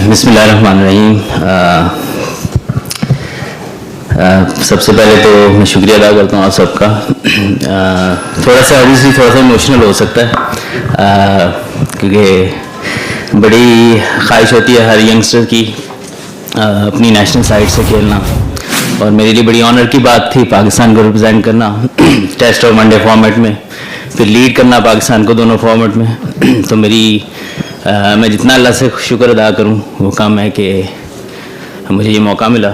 बिस्मिल्लाहिर्रहमानिर्रहीम। सबसे पहले तो मैं शुक्रिया अदा करता हूँ आप सबका। थोड़ा सा ऑब्वियसली थोड़ा सा इमोशनल हो सकता है, क्योंकि बड़ी ख्वाहिश होती है हर यंगस्टर की अपनी नेशनल साइड से खेलना, और मेरे लिए बड़ी ऑनर की बात थी पाकिस्तान को रिप्रेजेंट करना टेस्ट और वनडे फॉर्मेट में, फिर लीड करना पाकिस्तान को दोनों फॉर्मेट में। तो मैं जितना अल्लाह से शुक्र अदा करूं वो काम है कि मुझे ये मौका मिला।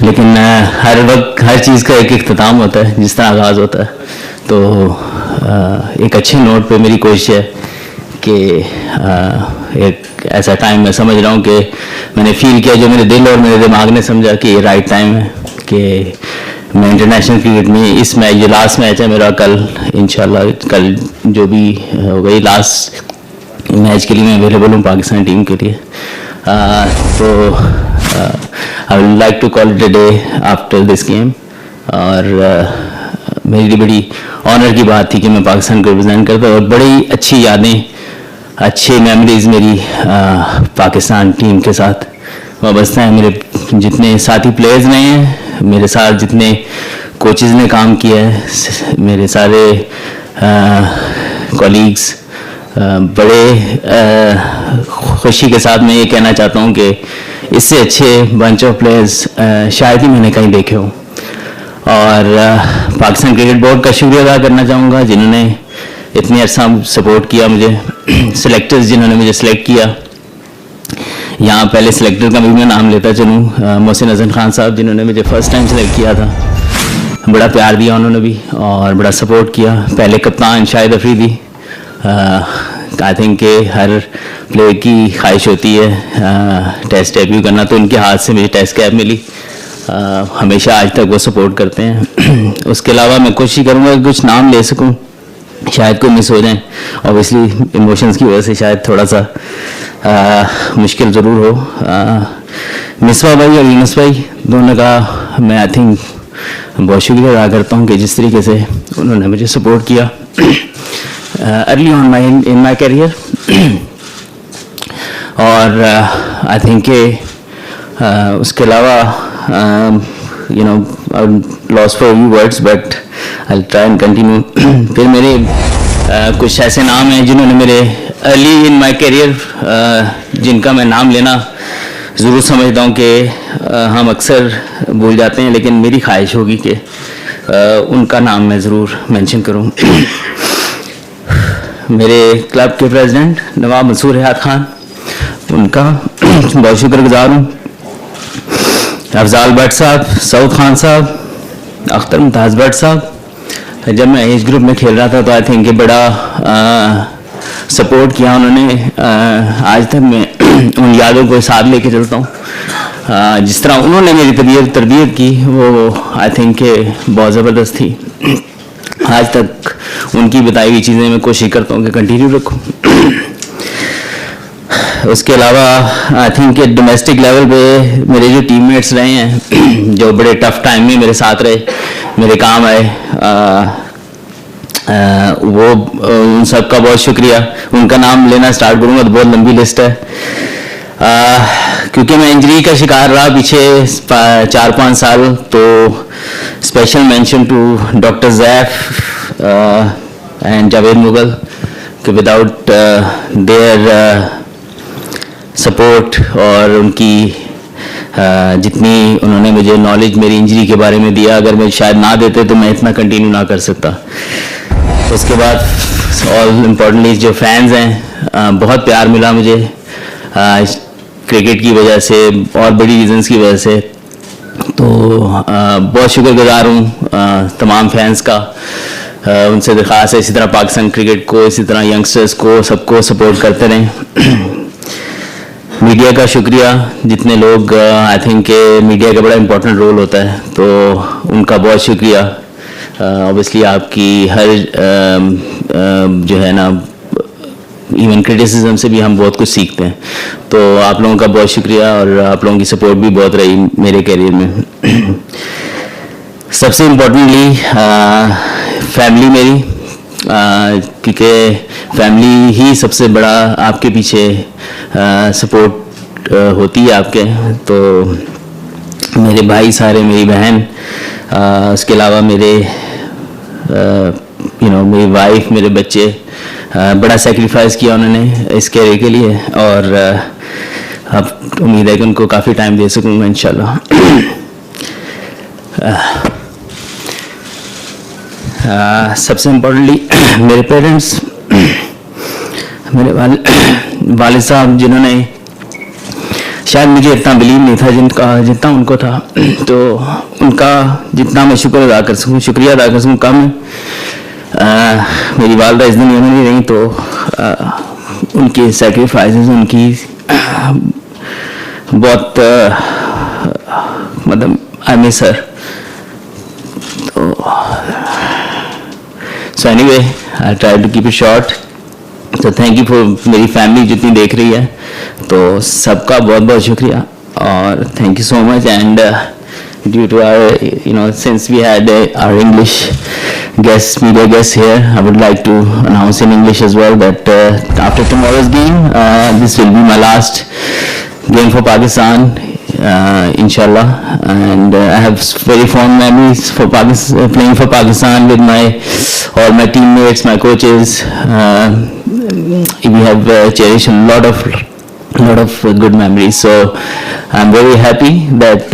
लेकिन हर वक्त हर चीज़ का एक इख्तिताम होता है, जिस तरह आगाज़ होता है। तो एक अच्छे नोट पे मेरी कोशिश है कि एक ऐसा टाइम मैं समझ रहा हूँ कि मैंने फील किया, जो मेरे दिल और मेरे दिमाग ने समझा कि ये राइट टाइम है कि मैं इंटरनेशनल क्रिकेट में इस मैच, जो लास्ट मैच है मेरा कल, इंशाल्लाह कल जो भी होगा, ये लास्ट मैच के लिए मैं अवेलेबल हूँ पाकिस्तान टीम के लिए। तो I would like to call it a day after this game, और मेरे लिए बड़ी ऑनर की बात थी कि मैं पाकिस्तान को रिप्रेजेंट करता हूँ, और बड़ी अच्छी यादें, अच्छी मेमोरीज मेरी पाकिस्तान टीम के साथ वाबस्ता है। मेरे जितने साथी प्लेयर्स रहे हैं, मेरे साथ जितने कोचेज़ ने काम किया है, मेरे सारे कॉलीग्स, बड़े खुशी के साथ मैं ये कहना चाहता हूँ कि इससे अच्छे बंच ऑफ प्लेयर्स शायद ही मैंने कहीं देखे हो। और पाकिस्तान क्रिकेट बोर्ड का शुक्रिया अदा करना चाहूँगा, जिन्होंने इतनी अर्सा सपोर्ट किया मुझे, सिलेक्टर्स जिन्होंने मुझे सिलेक्ट किया। यहाँ पहले सिलेक्टर का भी मैं नाम लेता चलूँ, मोहसिन हसन खान साहब, जिन्होंने मुझे फ़र्स्ट टाइम सेलेक्ट किया था, बड़ा प्यार दिया उन्होंने भी और बड़ा सपोर्ट किया। पहले कप्तान शाहिद अफरीदी, आई थिंक के हर प्लेयर की ख्वाहिश होती है टेस्ट डेब्यू करना, तो उनके हाथ से मुझे टेस्ट कैप मिली। हमेशा आज तक वो सपोर्ट करते हैं। उसके अलावा मैं कोशिश करूँगा कि कुछ नाम ले सकूँ, शायद कोई मिस हो जाए, ऑब्वियसली इमोशंस की वजह से शायद थोड़ा सा मुश्किल ज़रूर हो। मिसबा भाई और यूनुस भाई दोनों का मैं आई थिंक बहुत शुक्रिया अदा करता हूँ कि जिस तरीके से उन्होंने मुझे सपोर्ट किया early on in my career. और आई थिंक के उसके अलावा you know I lost for you words but I try and continue. फिर मेरे कुछ ऐसे नाम हैं जिन्होंने मेरे अर्ली इन माय करियर, जिनका मैं नाम लेना ज़रूर समझता हूँ कि हम अक्सर भूल जाते हैं, लेकिन मेरी ख्वाहिश होगी कि उनका नाम मैं ज़रूर मेंशन करूँ। मेरे क्लब के प्रेसिडेंट नवाब मंसूर हयात खान, उनका बहुत शुक्रगुजार हूँ। अफजाल भट्ट साहब, सऊद खान साहब, अख्तर मुमताज़ भट्ट साहब, जब मैं एज ग्रुप में खेल रहा था तो आई थिंक कि बड़ा सपोर्ट किया उन्होंने। आज तक मैं उन यादों को साथ लेके चलता हूँ। जिस तरह उन्होंने मेरी तरबियत की वो आई थिंक कि बहुत ज़बरदस्त थी। आज तक उनकी बताई हुई चीज़ें मैं कोशिश करता हूँ कि कंटिन्यू रखूँ। उसके अलावा आई थिंक कि डोमेस्टिक लेवल पे मेरे जो टीममेट्स रहे हैं, जो बड़े टफ टाइम में मेरे साथ रहे, मेरे काम आए, वो उन सब का बहुत शुक्रिया। उनका नाम लेना स्टार्ट करूँगा तो बहुत लंबी लिस्ट है, क्योंकि मैं इंजरी का शिकार रहा पीछे 4-5 साल। तो special mention to doctor Jaff and Javed Mughal, कि विदाउट देयर सपोर्ट और उनकी जितनी उन्होंने मुझे नॉलेज मेरी इंजरी के बारे में दिया, अगर मैं शायद ना देते तो मैं इतना कंटिन्यू ना कर सकता। उसके बाद ऑल इम्पोर्टेंटली जो फैंस हैं, बहुत प्यार मिला मुझे क्रिकेट की वजह से और बड़ी रीजंस की वजह से। तो बहुत शुक्रगुजार हूँ तमाम फैंस का। उनसे दरख्वास्त है इसी तरह पाकिस्तान क्रिकेट को, इसी तरह यंगस्टर्स को, सबको सपोर्ट करते रहें। मीडिया का शुक्रिया, जितने लोग आई थिंक के मीडिया का बड़ा इम्पोर्टेंट रोल होता है, तो उनका बहुत शुक्रिया। ऑब्वियसली आपकी हर जो है ना, इवन क्रिटिसिज्म से भी हम बहुत कुछ सीखते हैं, तो आप लोगों का बहुत शुक्रिया, और आप लोगों की सपोर्ट भी बहुत रही मेरे करियर में। सबसे इम्पोर्टेंटली फैमिली मेरी, क्योंकि फैमिली ही सबसे बड़ा आपके पीछे सपोर्ट होती है आपके। तो मेरे भाई सारे, मेरी बहन, उसके अलावा मेरे मेरी वाइफ, मेरे बच्चे, बड़ा सेक्रीफाइस किया उन्होंने इस कैरियर के लिए, और अब उम्मीद है कि उनको काफ़ी टाइम दे सकूँगा इंशाल्लाह। सबसे इम्पोर्टेंटली मेरे पेरेंट्स, मेरे वालिद साहब, जिन्होंने शायद मुझे इतना बिलीव नहीं था जितना उनको था, तो उनका जितना मैं शुक्रिया अदा कर सकूँ कम है। मेरी वालदा इस दुनिया में नहीं रही, तो उनकी सेक्रीफाइसेस, उनकी बहुत मतलब I miss her. So anyway, I try to keep it short. तो थैंक यू फॉर मेरी फैमिली जितनी देख रही है, तो सबका बहुत बहुत शुक्रिया और thank you so much. And due to our since we had our English media guests here, I would like to announce in English as well that after tomorrow's game, this will be my last game for Pakistan, inshallah, and I have very fond memories for playing for Pakistan with all my teammates, my coaches. We have cherished a lot of good memories, so I'm very happy that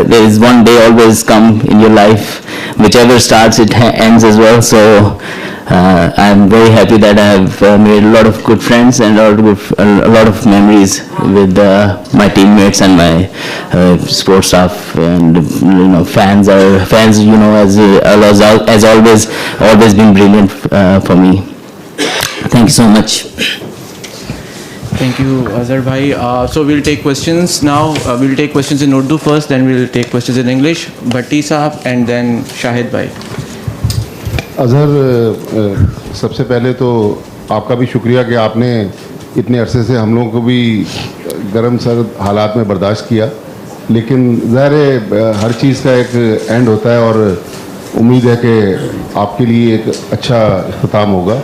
there is one day always come in your life, whichever starts it ends as well. So I'm very happy that I have made a lot of good friends and a lot of memories with my teammates and my sports staff, and fans as always been brilliant for me. Thank you so much. Thank you, Azhar bhai. So we'll take questions now. We'll take questions in Urdu first, then we'll take questions in English. Bhatti sahab and then Shahid bhai. Azhar, सबसे पहले तो आपका भी शुक्रिया कि आपने इतने अरसे से हम लोगों को भी गर्म सर्द हालात में बर्दाश्त किया, लेकिन ज़ाहिर है हर चीज़ का एक एंड होता है और उम्मीद है कि आपके लिए एक अच्छा इख्तिताम होगा।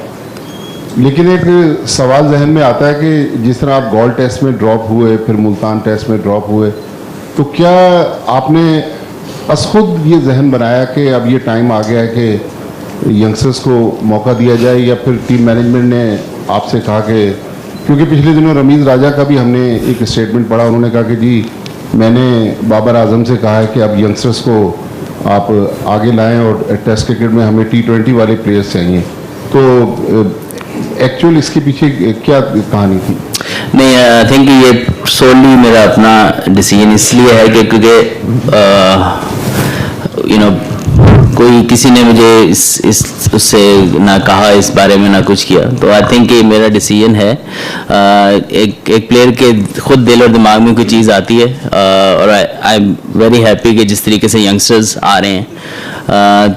लेकिन एक सवाल जहन में आता है कि जिस तरह आप गॉल टेस्ट में ड्रॉप हुए, फिर मुल्तान टेस्ट में ड्रॉप हुए, तो क्या आपने बस खुद ये जहन बनाया कि अब ये टाइम आ गया है कि यंगस्टर्स को मौका दिया जाए, या फिर टीम मैनेजमेंट ने आपसे कहा कि, क्योंकि पिछले दिनों रमीज़ राजा का भी हमने एक स्टेटमेंट पढ़ा, उन्होंने कहा कि जी मैंने बाबर आजम से कहा है कि अब यंगस्टर्स को आप आगे लाएं और टेस्ट क्रिकेट में हमें T20 वाले प्लेयर्स चाहिए, तो एक्चुअल इसके पीछे क्या कहानी थी? नहीं, आई थिंक ये सोली मेरा अपना डिसीजन इसलिए है कि क्योंकि कोई किसी ने मुझे उससे ना कहा इस बारे में, ना कुछ किया, तो आई थिंक ये मेरा डिसीजन है। एक प्लेयर के खुद दिल और दिमाग में कोई चीज़ आती है, और आई एम वेरी हैप्पी कि जिस तरीके से यंगस्टर्स आ रहे हैं,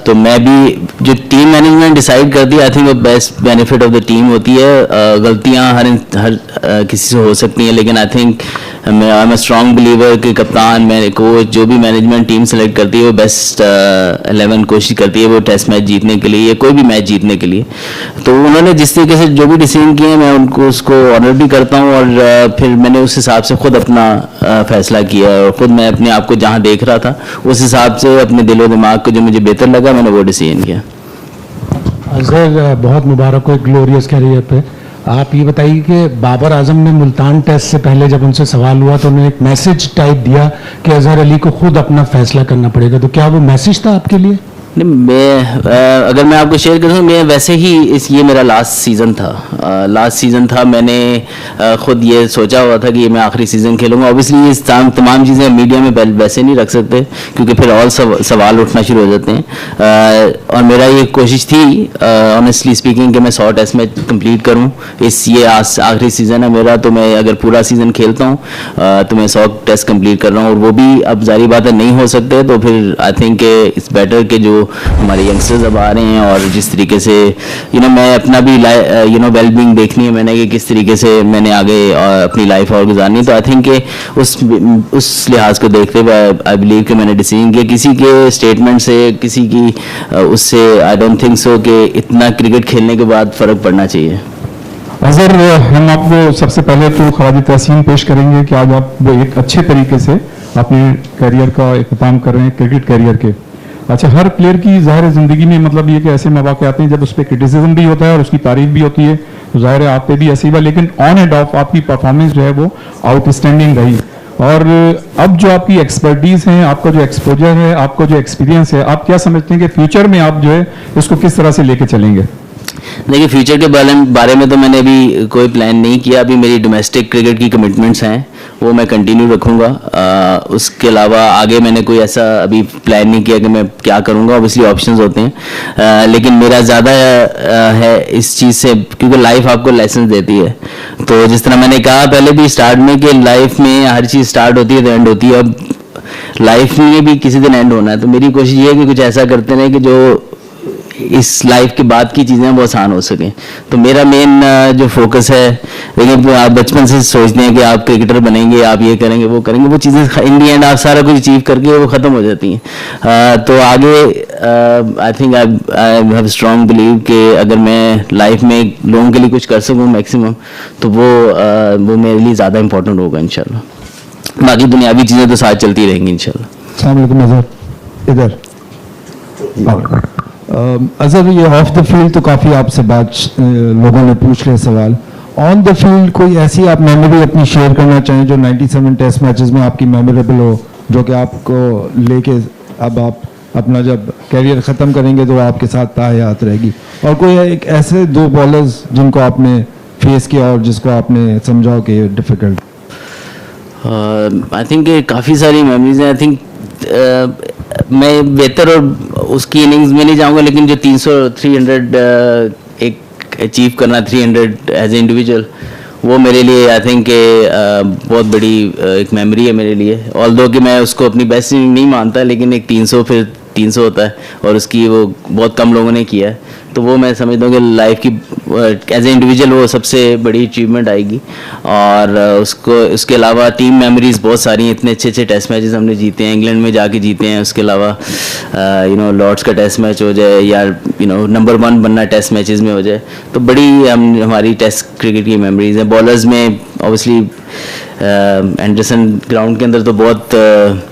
तो मैं भी जो टीम मैनेजमेंट डिसाइड करती है, आई थिंक वो best benefit of the team होती है। गलतियां हर किसी से हो सकती हैं, लेकिन I think I am a strong believer कि कप्तान, मेरे कोच, जो भी मैनेजमेंट टीम सेलेक्ट करती है वो बेस्ट 11 कोशिश करती है वो टेस्ट मैच जीतने के लिए या कोई भी मैच जीतने के लिए। तो उन्होंने जिस तरीके से जो भी डिसीजन किए, मैं उसको ऑनर भी करता हूँ, और फिर मैंने उस हिसाब से खुद अपना फैसला किया, और खुद मैं अपने आप को जहाँ देख रहा था उस हिसाब से अपने दिलो दिमाग को जो मुझे बेहतर लगा मैंने वो डिसीजन किया। अज़हर, बहुत मुबारक हो एक ग्लोरियस कैरियर पे। आप ये बताइए कि बाबर आजम ने मुल्तान टेस्ट से पहले जब उनसे सवाल हुआ तो उन्होंने एक मैसेज टाइप दिया कि अज़हर अली को खुद अपना फैसला करना पड़ेगा, तो क्या वो मैसेज था आपके लिए? नहीं, मैं अगर मैं आपको शेयर करूँ, मैं वैसे ही ये मेरा लास्ट सीज़न था। मैंने खुद ये सोचा हुआ था कि ये मैं आखिरी सीज़न खेलूँगा। ऑब्वियसली ये तमाम चीज़ें मीडिया में वैसे नहीं रख सकते, क्योंकि फिर और सवाल उठना शुरू हो जाते हैं, और मेरा ये कोशिश थी ऑनेस्टली स्पीकिंग कि मैं 100 टेस्ट में कंप्लीट करूँ। ये आखिरी सीज़न है मेरा, तो मैं अगर पूरा सीज़न खेलता हूँ तो मैं 100 टेस्ट कंप्लीट कर रहा हूँ, और वो भी अब जारी बात है नहीं हो सकते, तो फिर आई थिंक इट्स बेटर कि जो हमारे यंगस्टर्स अब आ रहे हैं, और जिस तरीके से मैं अपना भी वेल बीइंग देखनी है मैंने कि किस तरीके से मैंने आगे अपनी लाइफ और गुजारनी है। तो आई थिंक कि उस लिहाज को देखते हुए आई बिलीव कि मैंने डिसीजन किया, किसी के स्टेटमेंट से, किसी की उससे आई डोंट थिंक सो कि इतना क्रिकेट खेलने के बाद फ़र्क पड़ना चाहिए। अजहर, हम आपको सबसे पहले तो खराज तहसीन पेश करेंगे कि आज आप वो एक अच्छे तरीके से अपने करियर का इख्तिताम कर रहे हैं, क्रिकेट करियर के। अच्छा, हर प्लेयर की ज़ाहिर ज़िंदगी में मतलब ये कि ऐसे मौके आते हैं जब उस पर क्रिटिसिज्म भी होता है और उसकी तारीफ भी होती है, तो ज़ाहिर है आप पे भी ऐसे ही हुआ, लेकिन ऑन एंड ऑफ आपकी परफॉर्मेंस जो है वो आउटस्टैंडिंग रही। और अब जो आपकी एक्सपर्टीज़ है, आपका जो एक्सपोजर है, आपका जो एक्सपीरियंस है, आप क्या समझते हैं कि फ्यूचर में आप जो है इसको किस तरह से लेके चलेंगे? देखिए, फ्यूचर के बारे में तो मैंने अभी कोई प्लान नहीं किया। अभी मेरी डोमेस्टिक क्रिकेट की कमिटमेंट्स हैं, वो मैं कंटिन्यू रखूँगा। उसके अलावा आगे मैंने कोई ऐसा अभी प्लान नहीं किया कि मैं क्या करूँगा। ऑब्वियसली ऑप्शंस होते हैं, लेकिन मेरा ज़्यादा है इस चीज़ से, क्योंकि लाइफ आपको लेसन देती है। तो जिस तरह मैंने कहा पहले भी स्टार्ट में कि लाइफ में हर चीज़ स्टार्ट होती है तो एंड होती है। अब लाइफ में भी किसी दिन एंड होना है, तो मेरी कोशिश ये है कि कुछ ऐसा करते रहें कि जो इस लाइफ के बाद की चीज़ें वो आसान हो सकें। तो मेरा मेन जो फोकस है, लेकिन आप बचपन से सोचते हैं कि आप क्रिकेटर बनेंगे, आप ये करेंगे, वो करेंगे, वो चीज़ें इन दी एंड आप सारा कुछ अचीव करके वो ख़त्म हो जाती हैं। तो आगे I think I have strong believe कि अगर मैं लाइफ में लोगों के लिए कुछ कर सकूँ मैक्सिमम, तो वो मेरे लिए ज़्यादा इंपॉर्टेंट होगा इंशाल्लाह। बाकी दुनियावी चीज़ें तो साथ चलती रहेंगी इंशाल्लाह। अस्सलाम वालेकुम अजहर, इधर। अजहर, ये ऑफ द फील्ड तो काफ़ी आपसे बात लोगों ने पूछ रहे सवाल, ऑन द फील्ड कोई ऐसी आप मेमोरी अपनी शेयर करना चाहें जो 97 टेस्ट मैचेस में आपकी मेमोरेबल हो, जो कि आपको लेके अब आप अपना जब कैरियर ख़त्म करेंगे तो आपके साथ ताहयात रहेगी, और कोई एक ऐसे दो बॉलर्स जिनको आपने फेस किया और जिसको आपने समझा कि डिफ़िकल्ट? आई थिंक काफ़ी सारी मेमोरीज हैं। आई थिंक मैं बेहतर और उसकी इनिंग्स में नहीं जाऊंगा, लेकिन जो 300 एक अचीव करना 300 एज ए इंडिविजुअल, वो मेरे लिए आई थिंक बहुत बड़ी एक मेमोरी है मेरे लिए। ऑल्दो कि मैं उसको अपनी बेस्ट इनिंग नहीं मानता, लेकिन एक 300 फिर 300 होता है और उसकी वो बहुत कम लोगों ने किया है, तो वो मैं समझता हूँ कि लाइफ की एज ए इंडिविजुअल वो सबसे बड़ी अचीवमेंट आएगी। और उसके अलावा टीम मेमोरीज बहुत सारी हैं, इतने अच्छे अच्छे टेस्ट मैचेस हमने जीते हैं, इंग्लैंड में जाके जीते हैं। उसके अलावा लॉर्ड्स का टेस्ट मैच हो जाए या नंबर 1 बनना टेस्ट मैचेस में हो जाए, तो बड़ी हमारी टेस्ट क्रिकेट की मेमोरीज हैं। बॉलर्स में ऑब्वियसली एंडरसन ग्राउंड के अंदर तो बहुत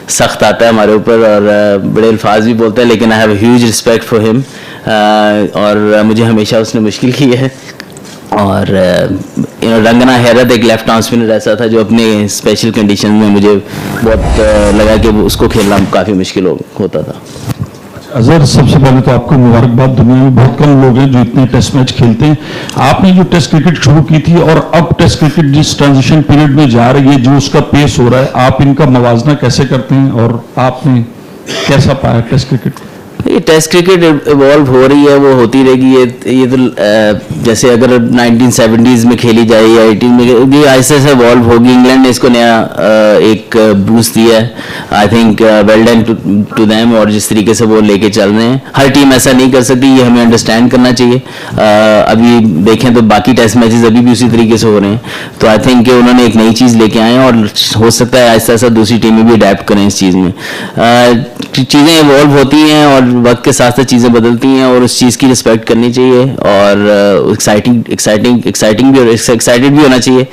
सख्त आता है हमारे ऊपर और बड़े अल्फाज भी बोलता है, लेकिन I have huge respect for him, और मुझे हमेशा उसने मुश्किल की है। और रंगना हैरत एक लेफ्ट आर्म स्पिनर ऐसा था जो अपने स्पेशल कंडीशन में मुझे बहुत लगा कि उसको खेलना काफ़ी मुश्किल होता था। अजहर, सबसे पहले तो आपको मुबारकबाद। दुनिया में बहुत कम लोग हैं जो इतने टेस्ट मैच खेलते हैं। आपने जो टेस्ट क्रिकेट शुरू की थी और अब टेस्ट क्रिकेट जिस ट्रांजिशन पीरियड में जा रही है, जो उसका पेस हो रहा है, आप इनका मवाजना कैसे करते हैं और आपने कैसा पाया टेस्ट क्रिकेट? ये टेस्ट क्रिकेट इवॉल्व हो रही है, वो होती रहेगी। ये तो जैसे अगर 1970s में खेली जाए या 80s में, ये ऐसे ऐसे इवॉल्व होगी। इंग्लैंड ने इसको नया एक बूस्ट दिया है, I think well done to them. और जिस तरीके से वो लेके चल रहे हैं, हर टीम ऐसा नहीं कर सकती, ये हमें अंडरस्टैंड करना चाहिए। अभी देखें तो बाकी टेस्ट मैचेस अभी भी उसी तरीके से हो रहे हैं, तो आई थिंक उन्होंने एक नई चीज़ लेके आए हैं और हो सकता है ऐसा ऐसा दूसरी टीमें भी अडेप्ट करें इस चीज़ में। चीज़ें इवॉल्व होती हैं और वक्त के साथ साथ चीज़ें बदलती हैं और उस चीज़ की रिस्पेक्ट करनी चाहिए और एक्साइटेड भी होना चाहिए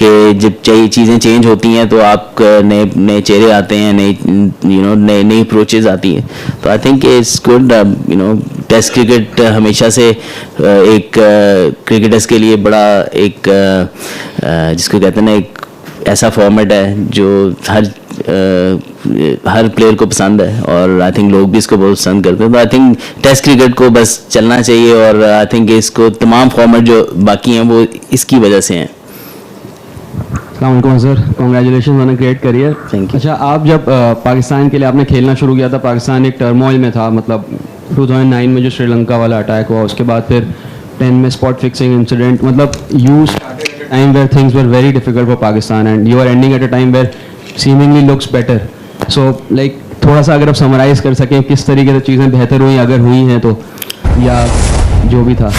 कि जब चीज़ें चेंज होती हैं तो आप नए चेहरे आते हैं, नई अप्रोचेज आती हैं। तो I think it's good. Test cricket हमेशा से एक क्रिकेटर्स के लिए बड़ा एक जिसको कहते हैं ना, एक ऐसा फॉर्मेट है जो हर प्लेयर को पसंद है और आई थिंक लोग भी इसको बहुत पसंद करते हैं। तो आई थिंक टेस्ट क्रिकेट को बस चलना चाहिए और आई थिंक इसको तमाम फॉर्मेट जो बाकी हैं वो इसकी वजह से हैं। अस्सलाम वालेकुम sir, congratulation on a great career. Thank you. अच्छा, आप जब पाकिस्तान के लिए आपने खेलना शुरू किया था, पाकिस्तान एक टर्मोइल में था, मतलब 2009 में जो श्रीलंका वाला अटैक हुआ, उसके बाद फिर 10 में स्पॉट फिक्सिंग इंसिडेंट, मतलब you started at a time where things were very difficult for Pakistan and you are ending at a time where seemingly looks better. So like थोड़ा सा अगर आप समराइज कर सकें किस तरीके से चीज़ें बेहतर हुई अगर हुई हैं तो, या जो भी था।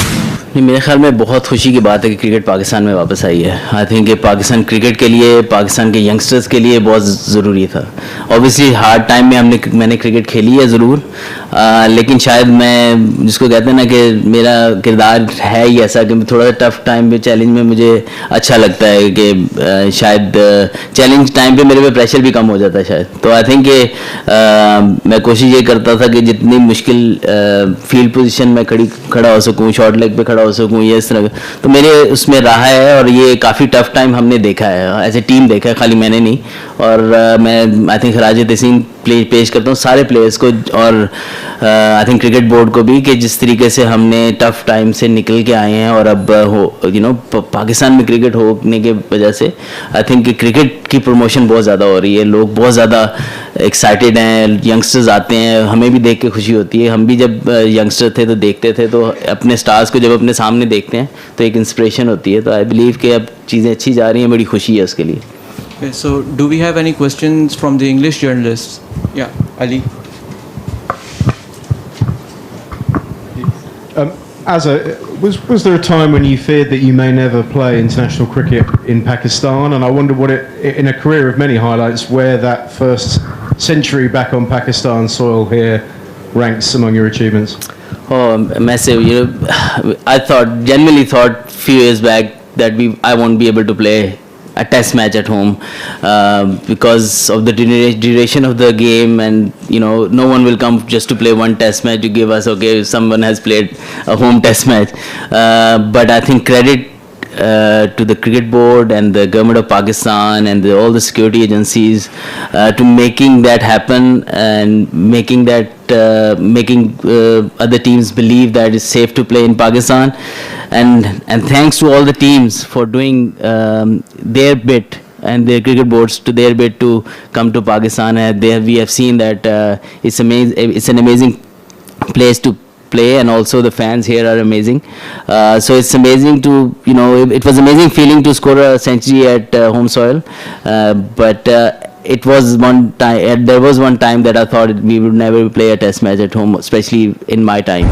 नहीं, मेरे ख्याल में बहुत खुशी की बात है कि क्रिकेट पाकिस्तान में वापस आई है। आई थिंक कि पाकिस्तान क्रिकेट के लिए, पाकिस्तान के यंगस्टर्स के लिए बहुत ज़रूरी था। ऑब्वियसली हार्ड टाइम में मैंने क्रिकेट खेली है ज़रूर, लेकिन शायद मैं जिसको कहते हैं ना कि मेरा किरदार है ही ऐसा कि थोड़ा टफ टाइम पे, चैलेंज में मुझे अच्छा लगता है कि शायद चैलेंज टाइम पे मेरे पे प्रेशर भी कम हो जाता है शायद। तो आई थिंक कि मैं कोशिश ये करता था कि जितनी मुश्किल फील्ड पोजीशन में खड़ा हो सकूँ, शॉर्ट लेग पे खड़ा हो सकूँ, ये इस तरह तो मेरे उसमें रहा है। और ये काफ़ी टफ टाइम हमने देखा है, एज ए टीम देखा है, खाली मैंने नहीं। और मैं आई थिंक खराज तहसीन पेश करता हूँ सारे प्लेयर्स को, और आई थिंक क्रिकेट बोर्ड को भी, कि जिस तरीके से हमने टफ टाइम से निकल के आए हैं। और अब पाकिस्तान में क्रिकेट होने के वजह से आई थिंक कि क्रिकेट की प्रमोशन बहुत ज़्यादा हो रही है, लोग बहुत ज़्यादा एक्साइटेड हैं, यंगस्टर्स आते हैं, हमें भी देख के खुशी होती है। हम भी जब यंगस्टर थे तो देखते थे, तो अपने स्टार्स को जब अपने सामने देखते हैं तो एक इंस्पिरेशन होती है। तो आई बिलीव कि अब चीज़ें अच्छी जा रही हैं, बड़ी खुशी है उसके लिए। Okay, so do we have any questions from the English journalists? Yeah, Ali. Was there a time when you feared that you may never play international cricket in Pakistan? And I wonder what in a career of many highlights, where that first century back on Pakistan soil here ranks among your achievements? Oh, massive! I genuinely thought few years back that I won't be able to play a test match at home because of the duration of the game, and no one will come just to play one test match to give us, okay, someone has played a home test match. But I think credit to the cricket board and the government of Pakistan and all the security agencies to making that happen, and making other teams believe that it's safe to play in Pakistan. And thanks to all the teams for doing their bit, and their cricket boards to their bit to come to Pakistan. We have seen that it's an amazing place to play, and also the fans here are amazing. So it's amazing to, it was amazing feeling to score a century at home soil. But it was there was one time that I thought we would never play a test match at home, especially in my time.